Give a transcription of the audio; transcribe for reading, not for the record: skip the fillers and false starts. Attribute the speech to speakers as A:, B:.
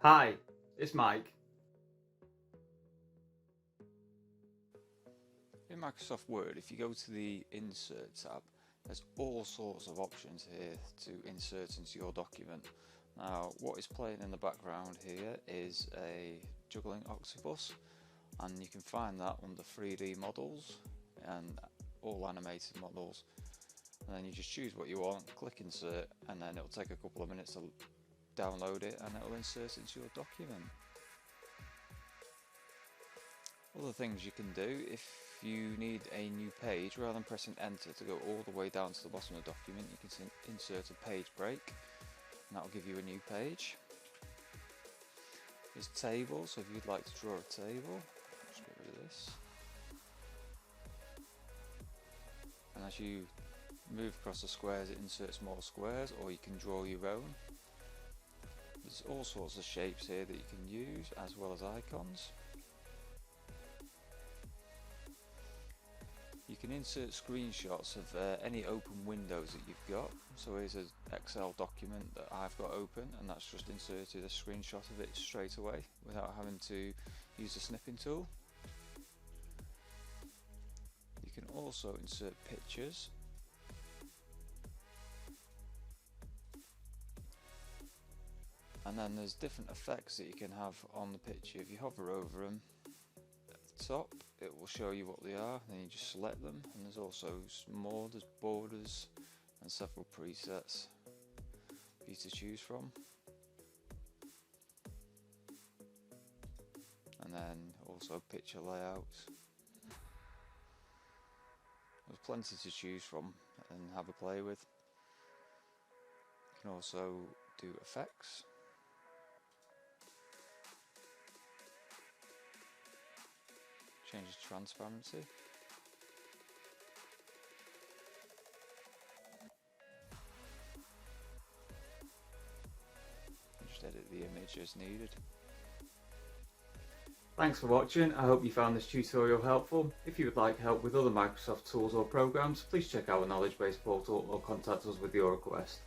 A: Hi, it's Mike.
B: In Microsoft Word, if you go to the Insert tab, there's all sorts of options here to insert into your document. Now, what is playing in the background here is a juggling octopus, and you can find that under 3D models and all animated models. And then you just choose what you want, click Insert, and then it'll take a couple of minutes to download it and it'll insert into your document. Other things you can do, if you need a new page, rather than pressing enter to go all the way down to the bottom of the document, you can insert a page break and that will give you a new page. There's tables, so if you'd like to draw a table, just get rid of this. And as you move across the squares, it inserts more squares, or you can draw your own. There's all sorts of shapes here that you can use, as well as icons. You can insert screenshots of any open windows that you've got. So here's an Excel document that I've got open, and that's just inserted a screenshot of it straight away without having to use the snipping tool. You can also insert pictures. And then there's different effects that you can have on the picture. If you hover over them, at the top it will show you what they are, then you just select them, and there's also more, there's borders and several presets for you to choose from. And then also picture layouts. There's plenty to choose from and have a play with. You can also do effects. Change the transparency. Just edit the image as needed.
A: Thanks for watching. I hope you found this tutorial helpful. If you would like help with other Microsoft tools or programs, please check out our knowledge base portal or contact us with your request.